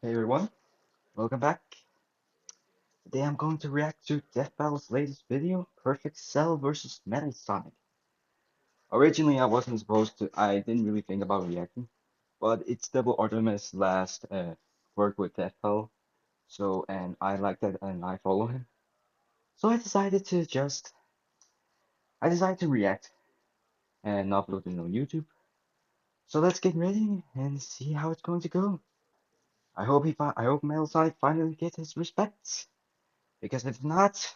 Hey everyone, welcome back. Today I'm going to react to Death Battle's latest video, Perfect Cell versus Metal Sonic. Originally I didn't really think about reacting, but it's devilartemis' last work with Death Battle, and I like that and I follow him. So I decided to react and upload it on YouTube. So let's get ready and see how it's going to go. I hope Metal Sonic finally gets his respects, because if not,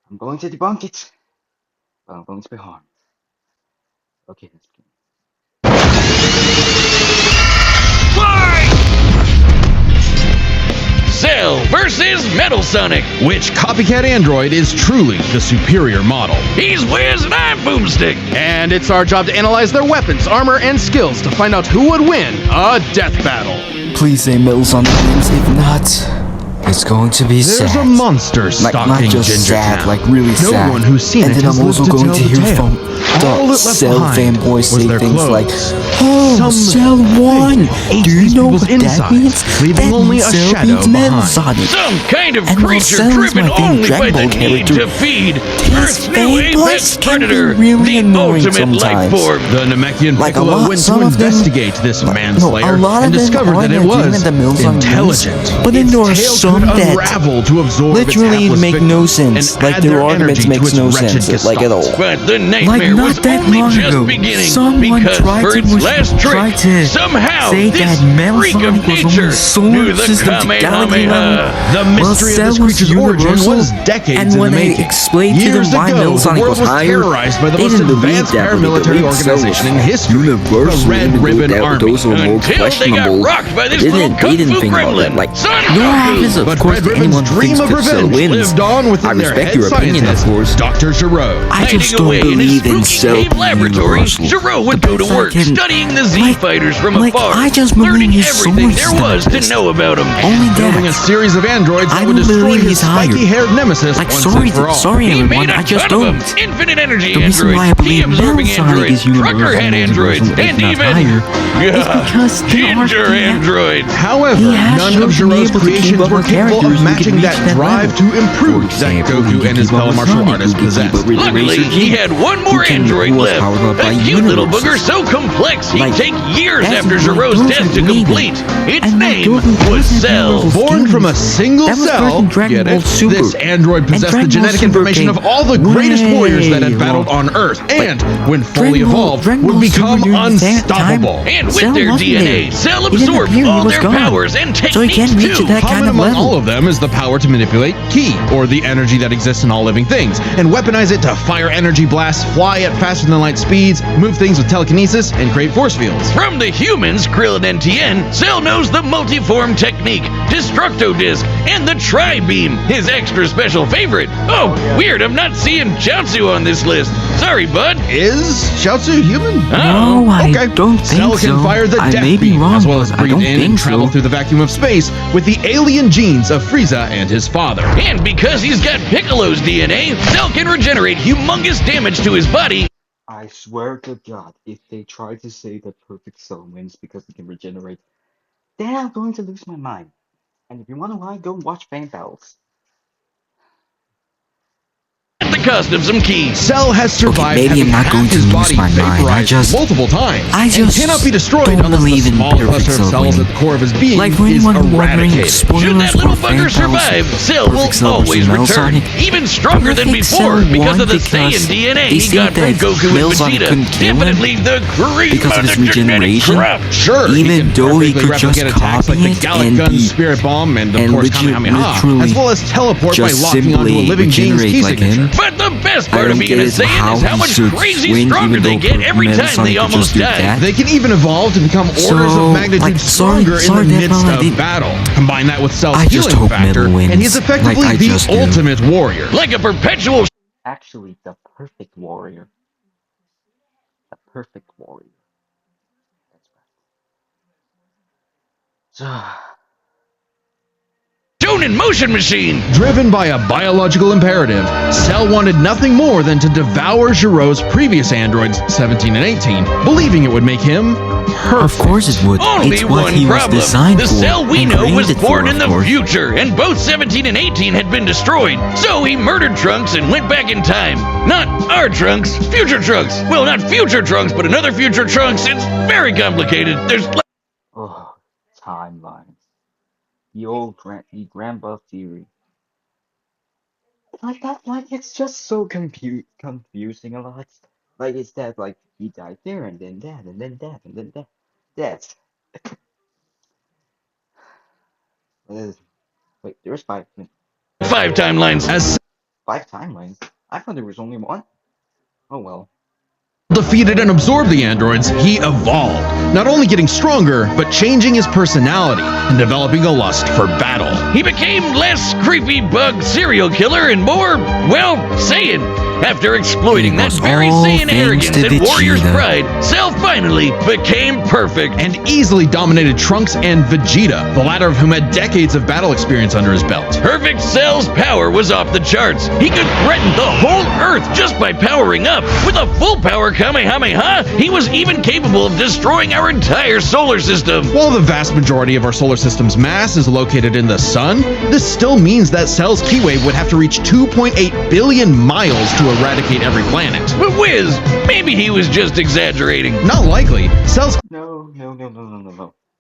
I'm going to debunk it, but I'm going to be harmed. Okay, let's begin. Fight! Cell versus Metal Sonic. Which copycat android is truly the superior model? He's Wiz and I'm Boomstick. And it's our job to analyze their weapons, armor, and skills to find out who would win a death battle. Please say Metal Sonic wins. If not, it's going to be sad. There's a monster stalking not just Ginger sad, Town. like really no sad. one who's seen and it then has I'm also lived to going to tell the hear tale. from All the it left Cell behind fanboys was say their things clothes. like, "Oh, Some Cell won! ate Do you these know people's what that insides, means? leaving That only means a Cell shadow beats Metal behind." Sonic." Some kind of And while creature Cell is driven my favorite only by Dragon the Ball need character, to feed these Earth's new fanboys apex can be predator, really the annoying ultimate life sometimes. form. The Namekian Like a Piccolo lot- went some to of them- investigate this manslayer a lot and of them discovered are that it legitimate was that Metal Sonic intelligent. wins, but then Its there are tail some could that unravel to absorb literally its hapless make no victims sense. and Like add their arguments energy to makes its no wretched sense, like at all. gestalt. But the Like nightmare not was that only long just ago, beginning, someone because tried for to its last try trick, to somehow say this that Metal freak of Sonic was nature only solar knew the system to galaxy level. Kamehameha. The mystery Cell of this was creature's origin universal, was decades and in when the they making. explained to Years them why ago, Metal the Sonic world was was higher, terrorized by the they most didn't believe advanced that, but they paramilitary believed Cell was organization in history, universal, the Red even though Ribbon that Army. those were more Until they got questionable. rocked by this They little didn't kung fu think about gremlin, that. Like, Son no Goku. happens, of But course, Red that Ribbon's anyone dream thinks of that Cell revenge wins. lived on within I their respect head your opinion, of scientist, course. Dr. Giro. I just Hiding don't away in his believe in spooky Cell cave being laboratory, universal. Giro would The go to best I work can- studying the Z like- fighters from like, afar, I just believe learning his everything solar there was to system. know about him. Only Building a that. series of androids I that would don't destroy believe his he's higher. spiky-haired nemesis Like, once sorry, and for all. sorry He everyone, made a I just ton of don't. them. Infinite energy The reason why I androids, believe T-absorbing Metal Sonic androids, is universal, trucker head androids, if and not even higher, is because there are ginger androids. However, He has none of shown to be Giro's able to keep creations up were with capable characters of who matching can that reach that drive level. to improve For that example, he Goku can and his keep up fellow with martial Sonic, artists who can keep possessed. up with Luckily, Razor he G, had one more who android was left. powered up by A cute little universes. booger so complex he'd Like, take years that's after why Giro's those death are to needed. complete. Its And name Goku was doesn't have Cell. universal Born from a single That was cell, first in Dragon get Ball it? Super. This android And possessed the Dragon Ball genetic Super information came of all the greatest warriors that had way battled long. on Earth, and when fully Dragon Ball- evolved, Dragon would Ball become Super during that unstoppable. time, And with Cell their wasn't DNA, there. Cell He didn't absorbed appear, he all was their gone. powers and So he techniques can't reach too. that kind Common of among level. all of them is the power to manipulate Ki, or the energy that exists in all living things, and weaponize it to fire energy blasts, fly at faster than light speeds, move things with telekinesis, and create force fields. From the humans, Krillin and Tien, Cell knows the multiform technique, Destructo Disc, and the Tri-Beam, his extra special favorite. Oh, weird, I'm not seeing Chaozu on this list. Sorry, bud. Is Chaozu human? Oh, No, I Okay. don't think Cell so. can fire the I death may be beam, wrong, as well as but I breathe don't in and think travel so. through the vacuum of space with the alien genes of Frieza and his father. And because he's got Piccolo's DNA, Cell can regenerate humongous damage to his body. I swear to God, if they try to say that Perfect Cell wins because he can regenerate, then I'm going to lose my mind. And if you want to lie, go watch fan battles. At the cost of some keys. Cell has survived maybe having I'm not half going to his lose body my mind. I vaporized just- multiple times, I and just cannot be destroyed don't unless the believe in small Perfect cluster of Cell cells winning. at the core of his being Like, for is anyone wondering, eradicated. spoilers Should that little for bugger fan battles, survive, Cell will Perfect Cell always versus Metal return. Sonic. Even stronger than Perfect before Cell because of the won Saiyan because DNA they he say got from that Goku Metal and Sonic Vegeta. couldn't kill him Definitely the cream because of of his the genetic regeneration. crop. Sure, Even can though he perfectly could just replicate attacks like copy the it Gallic and Gun, be- Spirit Bomb, and of and course literally Kamehameha, as well as teleport by just locking onto a simply living being's regenerate key like signature. him. But the best I part of don't being get a it Saiyan is how he much should crazy win, stronger even they though get every Metal time Sonic they could almost just do die. that. They can even evolve to become orders So, of magnitude like, stronger sorry, in the Death midst Battle, I of didn't- battle. Combine that with Cell's I just healing hope factor, Metal wins. and he's effectively Like, I the just do. ultimate warrior. Like a perpetual Actually, the perfect warrior. The perfect warrior. That's right. So, shonen motion machine. Driven by a biological imperative, Cell wanted nothing more than to devour Giro's previous androids, 17 and 18, believing it would make him Of course it would. Only It's what one he was problem. designed The for. Cell we and know was created born for, in of the course. future, and both 17 and 18 had been destroyed. So he murdered Trunks and went back in time. Not our Trunks, future Trunks. Well, not future Trunks, but another future Trunks. It's very complicated. There's Oh, timelines. The grandpa theory. Like that, like it's just so confusing a lot. Like it's that like he died there and then that and then that and then that. That's uh, wait, there's five timelines. As five timelines. I thought there was only one. Oh well. defeated and absorbed the androids, he evolved, not only getting stronger, but changing his personality and developing a lust for battle. He became less creepy bug serial killer and more, well, Saiyan. After exploiting It that was very all Saiyan thanks arrogance to and warrior's Vegeta. pride, Cell finally became perfect. And easily dominated Trunks and Vegeta, the latter of whom had decades of battle experience under his belt. Perfect Cell's power was off the charts. He could threaten the whole Earth just by powering up. With a full power Kamehameha, he was even capable of destroying our entire solar system. While the vast majority of our solar system's mass is located in the sun, this still means that Cell's Ki wave would have to reach 2.8 billion miles to eradicate every planet. But Wiz, maybe he was just exaggerating. Not likely. Cell's No.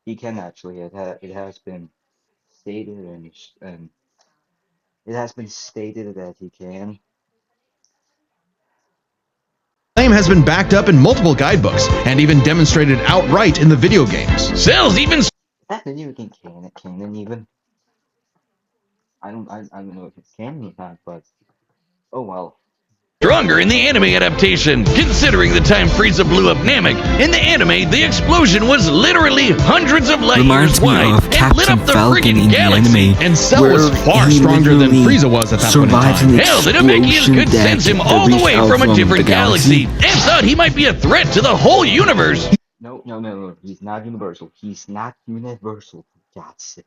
He can actually. It has been stated and it has been stated that he can. claim has been backed up in multiple guidebooks and even demonstrated outright in the video games. Cell's even Is that video game canon even? I don't know if it's canon or not, but oh well. stronger in the anime adaptation, considering the time Frieza blew up Namek. In the anime, the explosion was literally hundreds of light Reminds years me wide of and lit Captain up the Falcon friggin' in the galaxy. anime. And Cell was where far he stronger than literally Frieza was at that point in survived time. an Hell, the Namekians explosion could that sense him all the reached way out from a the different galaxy and thought he might be a threat to the whole universe. No. He's not universal. He's not universal, for God's sake.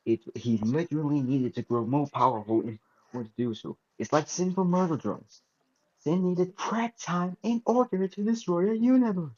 He literally needed to grow more powerful in order to do so. It's like simple murder drones. Sin needed prep time in order to destroy a universe.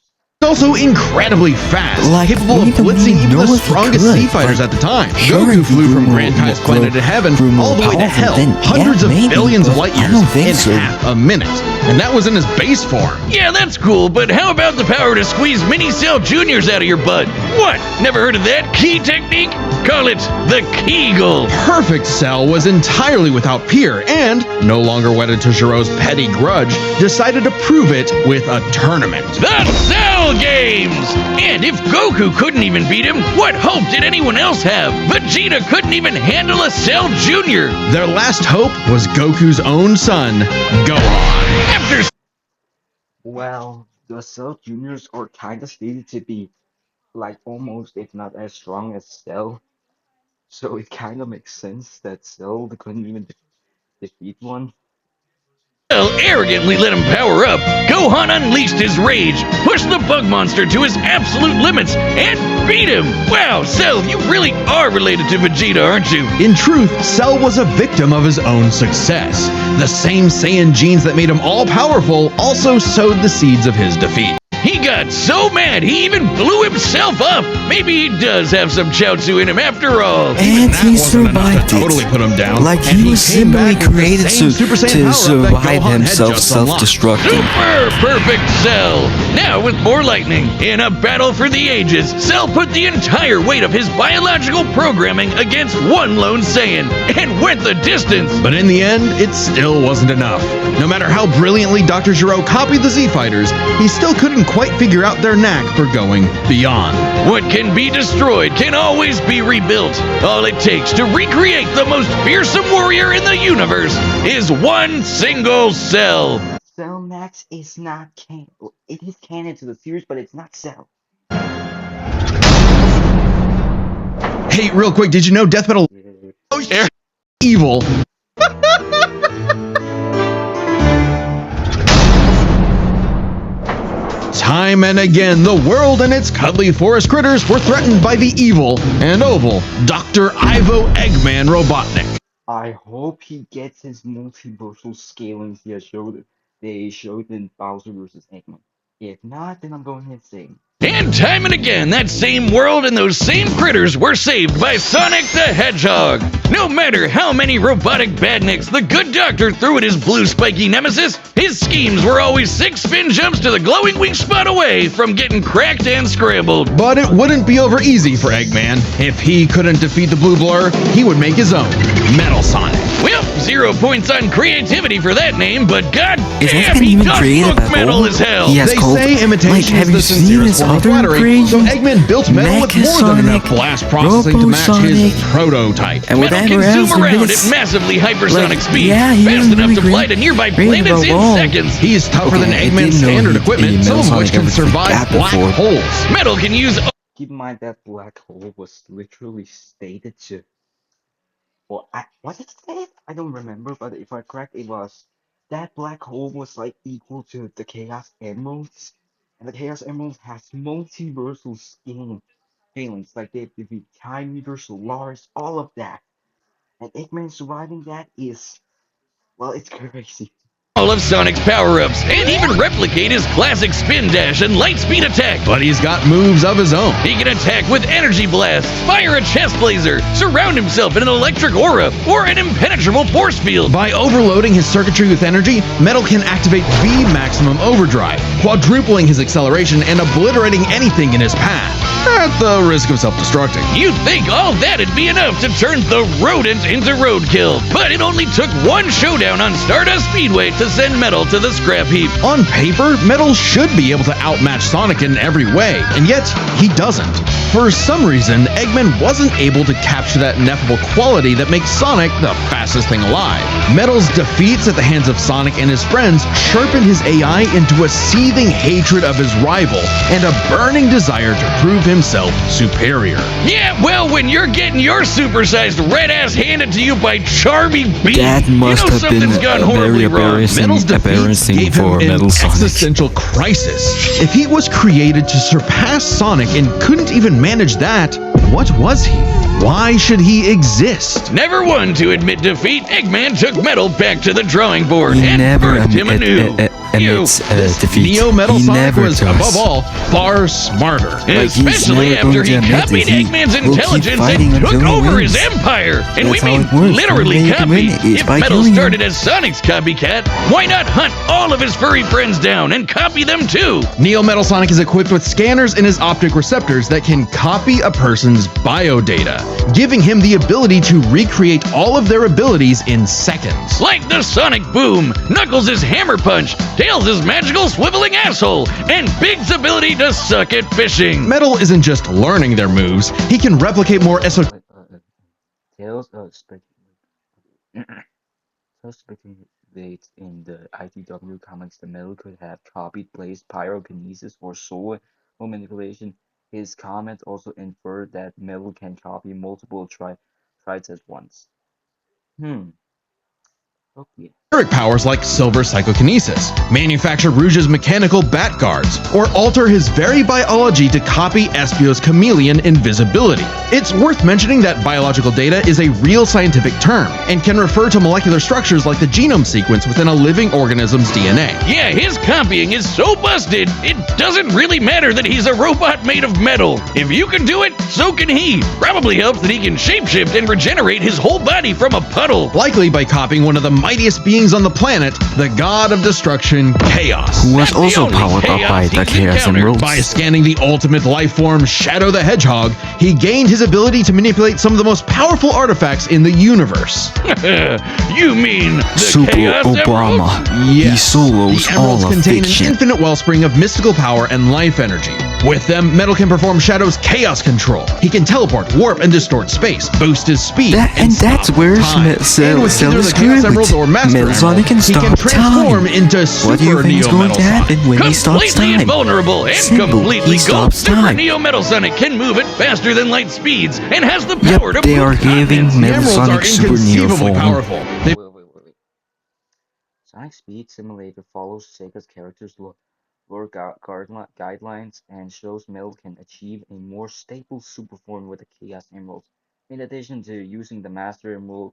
Also incredibly fast, Like, capable of we don't blitzing even even know the if he strongest could. sea fighters Like, at the time. sure, Goku if he flew grew from more- Grand Kai's more- planet to heaven grew more all the way to powerful, hell, then, hundreds yeah, of maybe, billions of but light I years don't think in so. half a minute. And that was in his base form. Yeah, that's cool, but how about the power to squeeze mini Cell Juniors out of your butt? What? Never heard of that key technique? Call it the Kegel. Perfect Cell was entirely without peer and, no longer wedded to Jiro's petty grudge, decided to prove it with a tournament. The Cell Games! And if Goku couldn't even beat him, what hope did anyone else have? Vegeta couldn't even handle a Cell Junior. Their last hope was Goku's own son, Gohan. After Well, the Cell Juniors are kinda stated to be like almost, if not as strong as Cell. So it kinda makes sense that Cell couldn't even defeat one. Cell arrogantly let him power up, Gohan unleashed his rage, pushed the bug monster to his absolute limits, and beat him! Wow, Cell, you really are related to Vegeta, aren't you? In truth, Cell was a victim of his own success. The same Saiyan genes that made him all-powerful also sowed the seeds of his defeat. He got so mad he even blew himself up. Maybe he does have some Chaozu in him after all. And That he wasn't enough survived to it. totally put him down, Like and he was came simply back with the created same to Super Saiyan power-up that survive Gohan had himself just unlocked. self-destructing. Super perfect Cell. Now with more lightning, in a battle for the ages, Cell put the entire weight of his biological programming against one lone Saiyan and went the distance. But in the end, it still wasn't enough. No matter how brilliantly Dr. Gero copied the Z-Fighters, he still couldn't quite figure out their knack for going beyond. What can be destroyed can always be rebuilt. All it takes to recreate the most fearsome warrior in the universe is one single Cell. Cell Max is not canon. It is canon to the series, but it's not Cell. Hey, real quick, did you know Death Metal Yeah. evil? Time and again, the world and its cuddly forest critters were threatened by the evil and oval Dr. Ivo Eggman Robotnik. I hope he gets his multiversal scalings they showed in Bowser vs. Eggman. If not, then I'm going insane. And time and again, that same world and those same critters were saved by Sonic the Hedgehog. No matter how many robotic badniks the good doctor threw at his blue spiky nemesis, his schemes were always 6 spin jumps to the glowing weak spot away from getting cracked and scrambled. But it wouldn't be over easy for Eggman. If he couldn't defeat the Blue Blur, he would make his own, Metal Sonic. Well, 0 points on creativity for that name, but Is goddamn, Eggman he even does creative look at metal all? as hell. He has They called, say imitation have is you the seen sincerest his form of other flattery, so creations? Eggman built metal with more than enough Mechasonic, blast processing to match his Robosonic, prototype. and Metal whatever can else zoom in around this. at massively hypersonic Like, speed, yeah, he fast doesn't enough really to fly to nearby planets in wrong. seconds. He's tougher than Okay, I Eggman's didn't know standard he'd be equipment, some of Metal which Sonic. I can would think survive that black before. holes. Metal can use Keep in mind that black hole was literally stated to, or was it stated? I don't remember, but if I'm correct, it was that black hole was like equal to the Chaos Emeralds, and the Chaos Emeralds has multiversal scalings, like they defeat time universal, Lars, all of that, and Eggman surviving that is, well, it's crazy. all of Sonic's power-ups and even replicate his classic spin dash and light speed attack. But he's got moves of his own. He can attack with energy blasts, fire a chest laser, surround himself in an electric aura, or an impenetrable force field. By overloading his circuitry with energy, Metal can activate V maximum overdrive, quadrupling his acceleration and obliterating anything in his path, at the risk of self-destructing. You'd think all that'd be enough to turn the rodent into roadkill, but it only took one showdown on Stardust Speedway to send Metal to the scrap heap. On paper, Metal should be able to outmatch Sonic in every way, and yet he doesn't. For some reason, Eggman wasn't able to capture that ineffable quality that makes Sonic the fastest thing alive. Metal's defeats at the hands of Sonic and his friends sharpened his AI into a seething hatred of his rival and a burning desire to prove himself superior. Yeah, well, when you're getting your supersized red ass handed to you by Charmy B, That must you know have been something's gone a horribly very wrong. Metal's defeats embarrassing gave for him an Metal Sonic. existential crisis. If he was created to surpass Sonic and couldn't even manage that, what was he? Why should he exist? Never one to admit defeat, Eggman took Metal back to the drawing board He and never birthed him anew. admits defeat. Neo Metal He Sonic never was, does. above all, far smarter. Like, he's Especially never after going he to admit copied that he Eggman's will keep intelligence fighting and took until he over his wins. empire. And we That's how mean it works. literally The only way you can copy. win is If by Metal killing him. started as Sonic's copycat, why not hunt all of his furry friends down and copy them too? Neo Metal Sonic is equipped with scanners in his optic receptors that can copy a person's biodata, giving him the ability to recreate all of their abilities in seconds. Like the Sonic Boom, Knuckles' Hammer Punch, Tails' magical swiveling asshole, and Big's ability to suck at fishing. Metal isn't just learning their moves, he can replicate more esoteric Tails Tails speculates in the IDW comics that Metal could have copied Blaze pyrokinesis or soul manipulation. His comments also infer that Metal can copy multiple trites at once. Okay. powers like silver psychokinesis, manufacture Rouge's mechanical bat guards, or alter his very biology to copy Espio's chameleon invisibility. It's worth mentioning that biological data is a real scientific term and can refer to molecular structures like the genome sequence within a living organism's DNA. Yeah, his copying is so busted, it doesn't really matter that he's a robot made of metal. If you can do it, so can he. Probably helps that he can shapeshift and regenerate his whole body from a puddle. Likely by copying one of the mightiest beings on the planet, the god of destruction, Chaos. Who was That's the also only powered up by chaos the he's Chaos encountered. Emeralds. By scanning the ultimate life form, Shadow the Hedgehog, he gained his ability to manipulate some of the most powerful artifacts in the universe. You mean the Super Chaos Obama. Emeralds? He solos the all emeralds of contain fiction. an infinite wellspring of mystical power and life energy. With them, Metal can perform Shadow's chaos control. He can teleport, warp, and distort space, boost his speed, And that's stop where time. And with either the Chaos Emeralds or Master Metal Sonic Emerald, can he can stop transform time. into What do you Super think is Neo going Metal to happen Sonic. when he stops Completely time? invulnerable and Simple, completely he gold, stops Super time. Neo Metal Sonic can move at faster than light speeds and has the power to Yep, they move are giving continents. The Metal emeralds are Sonic Super Neo inconceivably form. powerful. They Wait. Sonic Speed Simulator follows Sega's characters' lore guidelines and shows Metal can achieve a more stable super form with the Chaos Emeralds, in addition to using the Master Emerald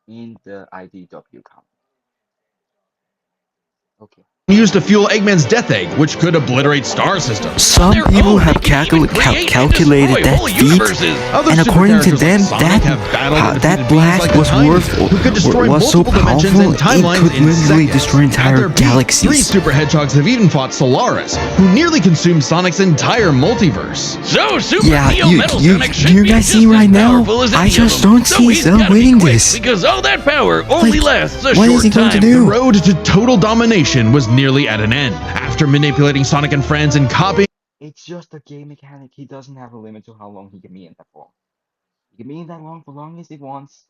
in the IDW comic. Okay. used to fuel Eggman's Death Egg, which could obliterate star systems. Some their people own, have they can even create and calculated destroy that whole feat, universes. Other and super according to characters them, like Sonic have battled and that defeated beings blast like the was Tinies, who could destroy was so multiple dimensions powerful and it timelines could in literally seconds. destroy At entire their peak, 3 galaxies. super hedgehogs have even fought Solaris, who nearly consumed Sonic's entire multiverse. So Super Yeah, Neo Metal Sonic should you be guys just see as right now? powerful as I any just of them. don't So see he's them gotta be winning quick, this. because all that power only lasts a what short is he going to time. do? The road to total domination was nearly at an end. After manipulating Sonic and friends and copying It's just a game mechanic. He doesn't have a limit to how long he can be in that form. He can be in that long for long as he wants.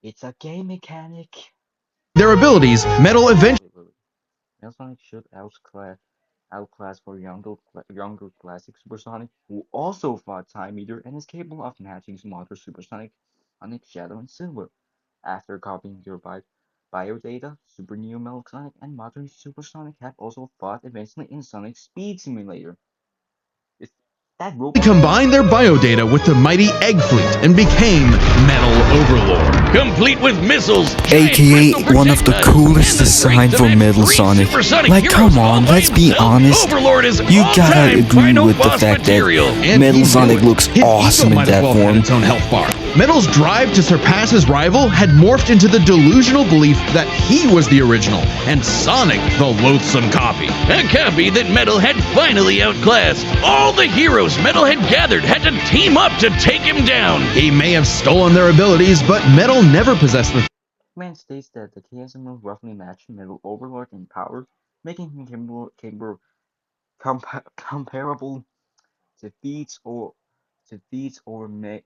It's a game mechanic. their abilities, Metal eventually Wait. Sonic should outclass for younger classic Supersonic, who also fought Time Eater and is capable of matching some other Supersonic, Sonic, Shadow, and Silver. After copying your biodata, Super Neo Metal Sonic and modern Supersonic have also fought eventually in Sonic Speed Simulator. Is that robot? combined their biodata with the mighty Egg Fleet and became Metal Overlord. Complete with missiles, AKA giant one of the projectiles, coolest and the design strength for of Metal three Sonic. supersonic Like, heroes come all on, by let's be himself. honest. Overlord is You gotta all-time agree final with the boss fact material. that And Metal he Sonic knew it. looks His awesome ego in might as that well have form. its own health bar. Metal's drive to surpass his rival had morphed into the delusional belief that he was the original and Sonic the loathsome copy. A copy that Metal had finally outclassed. All the heroes Metal had gathered had to team up to take him down. He may have stolen their abilities, but Metal never possessed the Man states that the Chaos Emerald roughly matched Metal Overlord in power, making him comparable to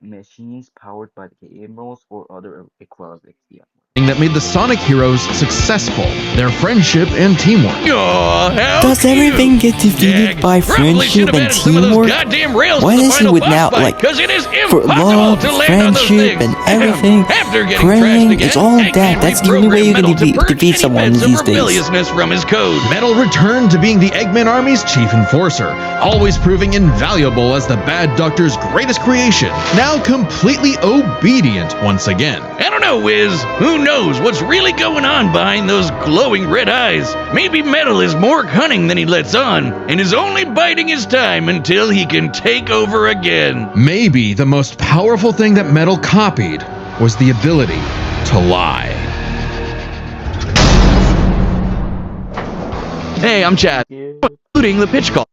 machines powered by the Chaos Emeralds or other equivalents. Yeah. thing that made the Sonic heroes successful, their friendship and teamwork. Aw, how Does cute. everything get defeated Dag, by probably should friendship have and added some of those teamwork? goddamn rails Why to the is it final with boss now, fight, like, 'cause it is for impossible love, to land on those friendship, things. and everything, After getting praying, trashed again, it's all Eggman that. That's the only way you can reprogrammed Metal to purge defeat any someone bits of these days. rebelliousness from his code. Metal returned to being the Eggman Army's chief enforcer, always proving invaluable as the Bad Doctor's greatest creation, now completely obedient once again. I don't know, Wiz. Who knows what's really going on behind those glowing red eyes? Maybe Metal is more cunning than he lets on, and is only biding his time until he can take over again. Maybe the most powerful thing that Metal copied was the ability to lie. Hey, I'm Chad, including the pitch call.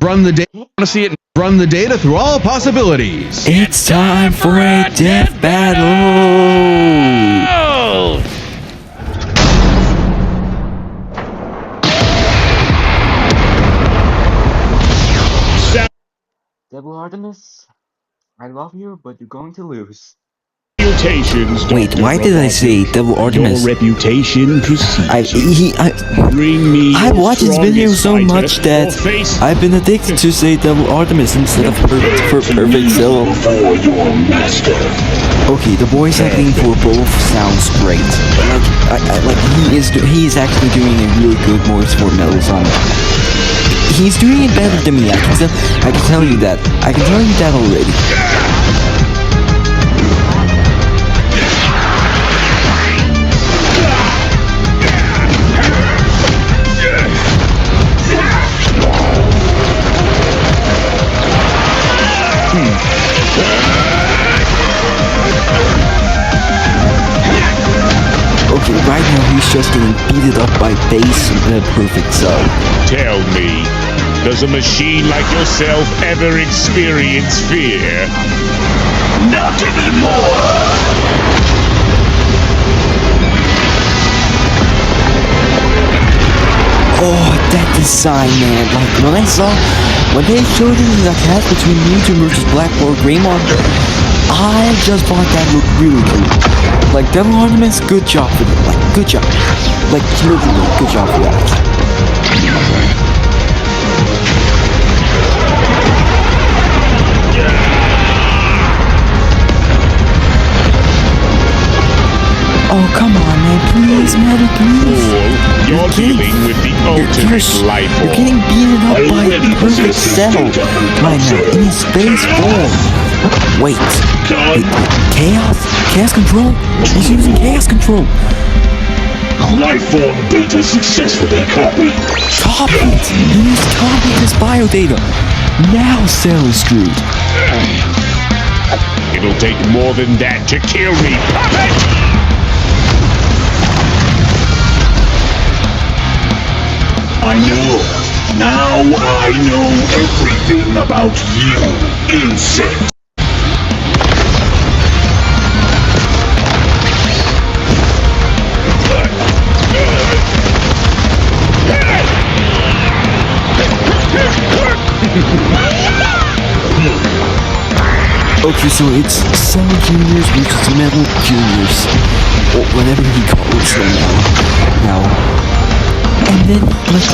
Run the data. Want to see it? Run the data through all possibilities. It's time for a death battle! Oh! Devil Artemis, I love you, but you're going to lose. Reputations, Wait, Dr. why did I say Devil Artemis? Your reputation precedes you. I Bring me I've your watched his videos strongest so fighter, much that or face I've been addicted to say Devil Artemis instead of Perfect Cell. for your master. Okay, the voice acting for both sounds great. Like he is actually doing a really good voice for Metal Sonic. He's doing it better than me. I can tell you that. I can tell you that already. Okay, right now he's just getting beaten up by Base and Perfect Cell. Tell me, does a machine like yourself ever experience fear? Not anymore! Oh, that design, man. Like, when they showed it in the cast between Mewtwo versus Black Lord Greymon, I just thought that looked really cool. Like, Devil Artemis, good job for that. Like, good job. Like, literally, good job for that. Oh, come on, man. Please, Metal, please. Fool, you're dealing with the ultimate life You're form. getting beaten up by Perfect Cell right now in his space form. Wait. Chaos? Chaos Control? He's using Chaos Control. Life form data successfully copied. Copied! He's copied his biodata! Now Cell is screwed. It'll take more than that to kill me, puppet! I know. Now I know everything about you, insect. Okay, so it's Cell Juniors versus Metal Juniors. Or whatever he calls them now. And then, like...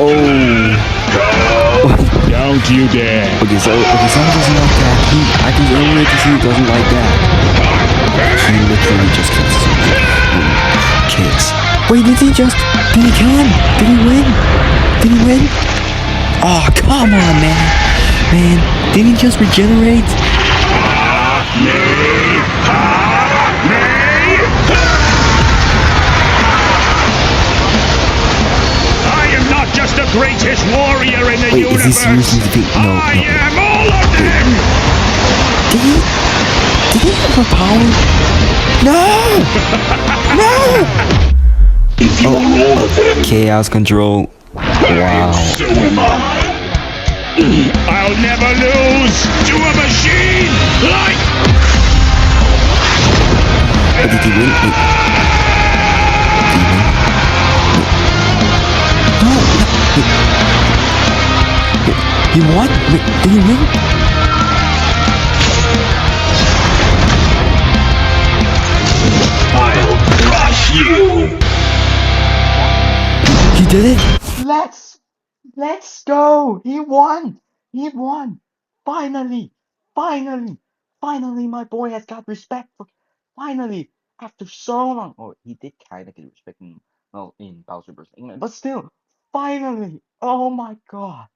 Oh... Don't you dare. Okay, so Cell doesn't like that. I can earlier to see he doesn't like that. He literally just kicks. Wait, did he just... Did he kill him? Did he win? Did he win? Oh, come on, man. Man, did he just regenerate? I am not just the greatest warrior in the Wait, universe. is this seriously the big... No, I no. am all of them. Did he have a power? No! No! If you are all of them, Chaos control. Wow. so am I. I'll never lose to a machine like... Did he win? Wait. Did he win? No, no. Wait. He won? Wait, did he win? I'll crush you. He did it? Let's go! He won! He won! Finally! Finally! Finally, my boy has got respect for. Finally! After so long. Oh, he did kind of get respect in, well, in Bowser vs. England, but still! Finally! Oh my god!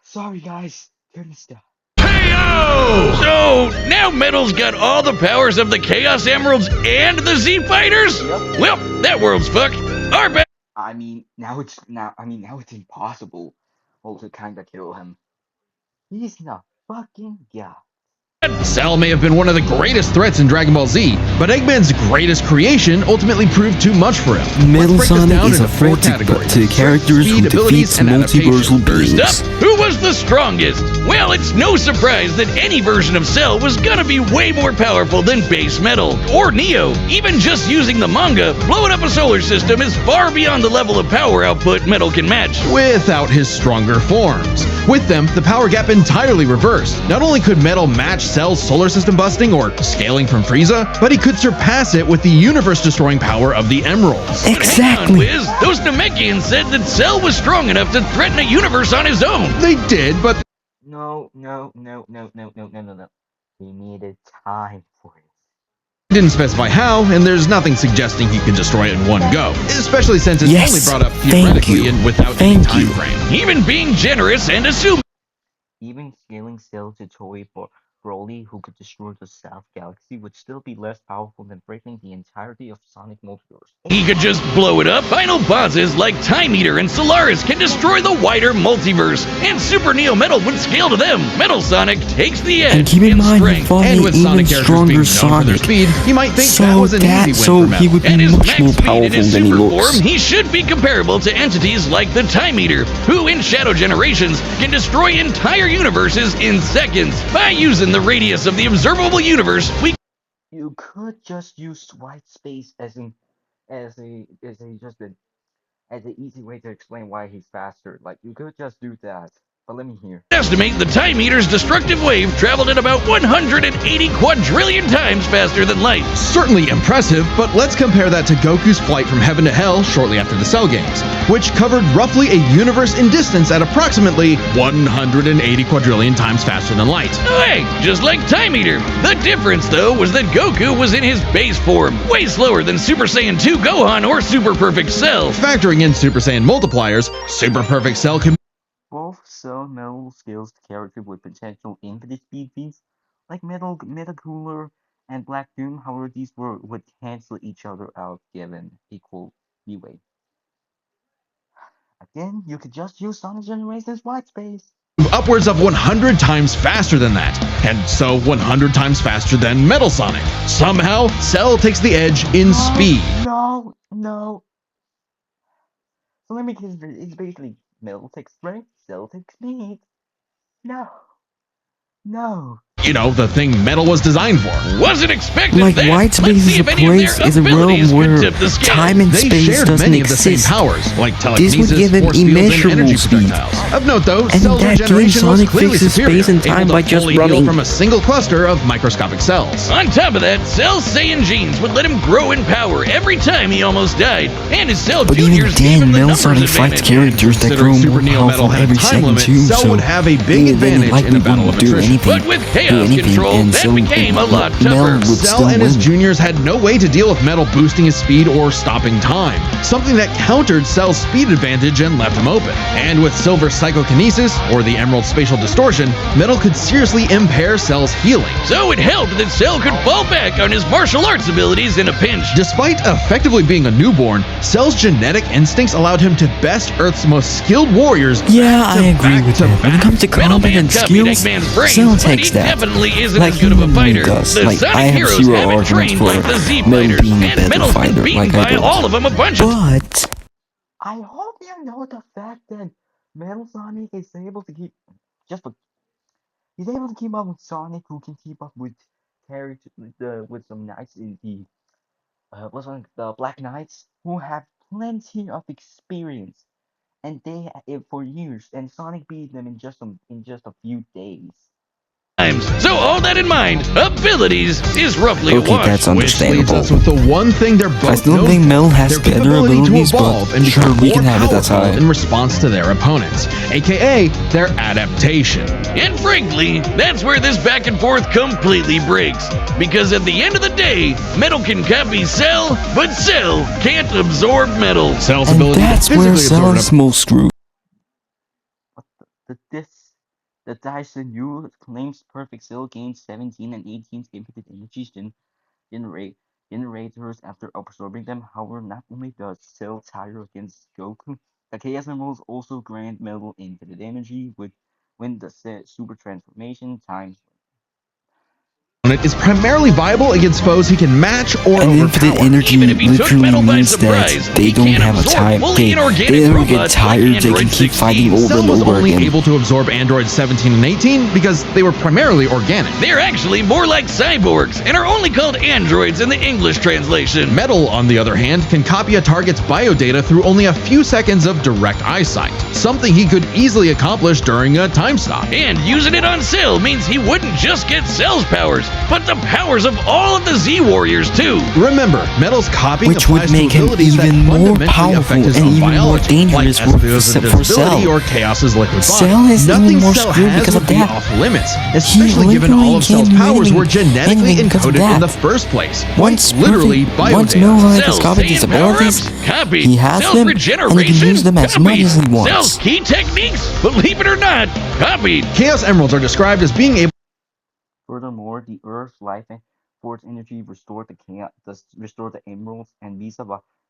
Sorry, guys. Couldn't stop. Heyo! So now Metal's got all the powers of the Chaos Emeralds and the Z Fighters? Yep. Well, that world's fucked. Our bad. Now it's impossible. To kind of kill him. He's not fucking god. Cell may have been one of the greatest threats in Dragon Ball Z, but Eggman's greatest creation ultimately proved too much for him. Metal Let's break this Sonic down is a into threat four to categories: characters speed, who abilities, defeats and multiversal adaptation. First beings. Up, who was the strongest? Well, it's no surprise that any version of Cell was gonna be way more powerful than base Metal or Neo. Even just using the manga, blowing up a solar system is far beyond the level of power output Metal can match. Without his stronger forms. With them, the power gap entirely reversed. Not only could Metal match Cell's solar system busting or scaling from Frieza, but he could surpass it with the universe-destroying power of the Emeralds. Hang on, Exactly. Wiz. Those Namekians said that Cell was strong enough to threaten a universe on his own. They did, but No. He needed time for it. didn't specify how, and there's nothing suggesting he could destroy it in one go, especially since it's Yes, only brought up thank theoretically you. and without any Thank time you. frame. Even being generous and assuming. Even scaling Cell to Toy Broly, who could destroy the South Galaxy, would still be less powerful than breaking the entirety of Sonic Multiverse. He could just blow it up. Final bosses like Time Eater and Solaris can destroy the wider multiverse, and Super Neo Metal would scale to them. Metal Sonic takes the edge And keep in mind, he strength. fought And an with even Sonic characters being stronger known for their Sonic. speed, you might think that So was an easy win for he Metal. would At be his much max more speed in powerful his than he super looks. form, he should be comparable to entities like the Time Eater, who in Shadow Generations can destroy entire universes in seconds. By using the radius of the observable universe, we You could just use white space as an easy way to explain why he's faster. Like you could just do that. But let me hear. estimate the Time Eater's destructive wave traveled at about 180 quadrillion times faster than light. Certainly impressive, but let's compare that to Goku's flight from heaven to hell shortly after the Cell games, which covered roughly a universe in distance at approximately 180 quadrillion times faster than light. Oh, hey, just like Time Eater. The difference, though, was that Goku was in his base form, way slower than Super Saiyan 2 Gohan or Super Perfect Cell. Factoring in Super Saiyan multipliers, Super Perfect Cell can Both Cell Metal scales to character with potential infinite speed feats, like Metal Cooler and Black Doom. However, would cancel each other out given equal leeway. Again, you could just use Sonic Generations white space. Upwards of 100 times faster than that, and so 100 times faster than Metal Sonic. Somehow, Cell takes the edge in speed. No. So let me guess, it's basically Metal takes strength, Cell takes speed. No. No. You know, the thing Metal was designed for. Wasn't expecting Like, that. white Let's space see is if a any of their place, is a abilities realm could where tip the scale. time and They space shared doesn't many of the same exist. powers, like This would telekinesis, give him force fields, and immeasurable energy speed. projectiles. Of note, though, And Cell's that game, regeneration was Sonic clearly fixes superior, space and time able by to just fully heal running. from a single cluster of microscopic cells. On top of that, Cell's Saiyan genes would let him grow in power every time he almost died, and his Cell But even Juniors gave then, him the Metal numbers Sonic fights advantage. characters that grow Considering more Super Neo Metal powerful had a every time second limit, too, Cell so would have a big even then advantage it in likely a battle of wouldn't do attrition. anything. But with Do chaos anything, control, and that so became a lot Mel tougher. would Cell still and his win. juniors had no way to deal with Metal boosting his speed or stopping time, something that countered Cell's speed advantage and left him open. And with Silver's psychokinesis, or the Emerald spatial distortion, Metal could seriously impair Cell's healing. So it helped that Cell could fall back on his martial arts abilities in a pinch. Despite effectively being a newborn, Cell's genetic instincts allowed him to best Earth's most skilled warriors. Yeah, I agree with that. When it comes to Metal combat Man and copied skills, Eggman's brains, Cell but he takes that. definitely isn't Like as good of a he really fighter. does. The Like, Sonic I have heroes zero haven't arguments trained for like the Z Metal fighters, being a and better Metal's been fighter, beaten like I by don't. all of them a bunch of But I hope you know the fact that Metal Sonic is able to keep just a, he's able to keep up with Sonic, who can keep up with character with some knights in the what's on the Black Knights, who have plenty of experience, and they it for years, and Sonic beat them in just a few days. times. So all that in mind, abilities is roughly a okay, wash. that's Which leaves understandable. us with the one thing they're both I still known think for, Metal has their better capability abilities, to evolve but and sure, become we more can have it, that's powerful alright. in response to their opponents, aka their adaptation. And frankly, that's where this back and forth completely breaks. Because at the end of the day, Metal can copy Cell, but Cell can't absorb Metal. Cell's And ability to that's where physically Cell absorb is most screwed. But the Dyson U claims perfect cell gains 17 and 18 infinite energies generate generators after absorbing them. However, not only does Cell tire against Goku, the Chaos Emeralds also grant Metal infinite energy with when the super transformation times. it is primarily viable against foes he can match or And infinite overpower. energy Even if he took literally Metal by means surprise, that they he don't can't have a absorb time. fully They inorganic never get robots like tired. They can Android keep fighting 16. over Cell and was over only again. able to absorb androids 17 and 18 because they were primarily organic. They're actually more like cyborgs and are only called androids in the English translation. Metal, on the other hand, can copy a target's biodata through only a few seconds of direct eyesight, something he could easily accomplish during a time stop. And using it on Cell means he wouldn't just get Cell's powers, but the powers of all of the Z Warriors too. Remember, Metal's copying Which would applies make to him abilities that even more fundamentally powerful affect his and own even more biology, dangerous like Espeo's for invisibility Cell. or Chaos's liquid body. Cell is Nothing even more Cell screwed has because would of be that. off limits, especially given literally all of Cell's can't do powers were anything genetically because of encoded in that. the first place. Once Literally Once biodata. Metal Sonic has Cell's copied his Saiyan abilities, power-ups, copied. he has Cell's them, and he can regeneration, use them as much copied. as he Cell's wants. key techniques, believe it or not, copied. Chaos Emeralds are described as being able Furthermore, the Earth's life and force energy restored restore the emeralds, and vice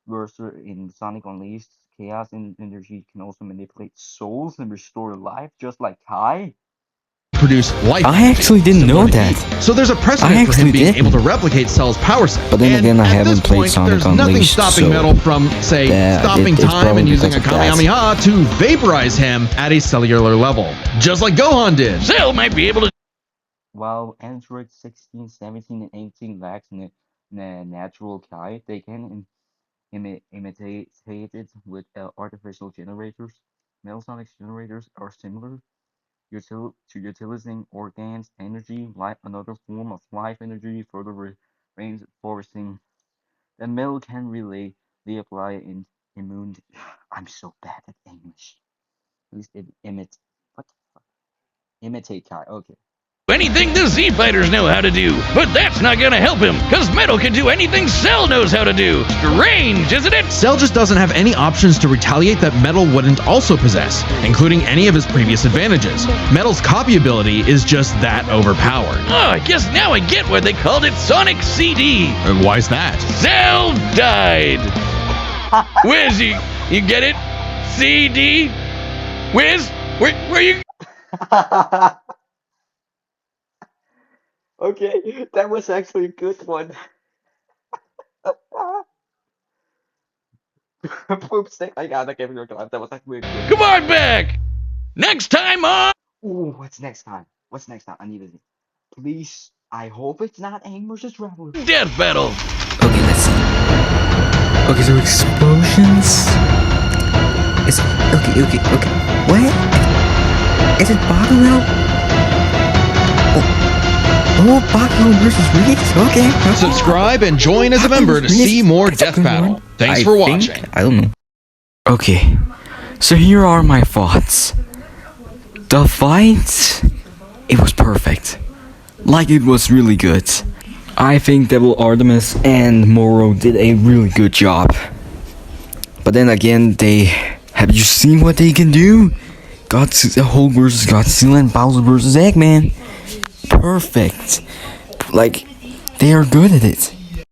versa in Sonic Unleashed. Chaos energy can also manipulate souls and restore life, just like Kai. to produce life. I actually didn't similar know to that. heat. So there's a I precedent for him actually being didn't. able to replicate Cell's power set. But then And again, I at haven't this played point, Sonic there's nothing Unleashed, stopping so Metal from, say, that- stopping it's time probably and using a because of that. Kamehameha to vaporize him at a cellular level, just like Gohan did. Cell might be able to While Android 16, 17, and 18 lacks natural Kai, they can imitate it with artificial generators. Metal Sonic's generators are similar to utilizing organs, energy, life, another form of life energy, further reinforcing that metal can relay apply in immune. I'm so bad at English. At least it what? Imitate Kai. Okay. anything the Z Fighters know how to do. But that's not gonna help him, cause Metal can do anything Cell knows how to do. Strange, isn't it? Cell just doesn't have any options to retaliate that Metal wouldn't also possess, including any of his previous advantages. Metal's copy ability is just that overpowered. Oh, I guess now I get why they called it Sonic CD. And why's that? Cell died. Wiz, you get it? CD? Wiz, where you? Okay, that was actually a good one. Oops, I gotta give you a clap. That was actually good. Come on back. Next time on. Ooh, what's next time? What's next time? I need it. Please, I hope it's not Aang versus Traveler. Death Battle. Okay, let's see. Okay, so explosions. It's okay. What? Is it Bakugo? Oh, Bakugo versus Riggs? Okay. Subscribe and join as a member to see more Death Battle. Thanks for watching. I don't know. Okay, so here are my thoughts. The fight, it was perfect. Like, it was really good. I think Artemis and Moro did a really good job. But then again, have you seen what they can do? Hulk versus Godzilla and Bowser versus Eggman. Perfect. Like, they are good at it.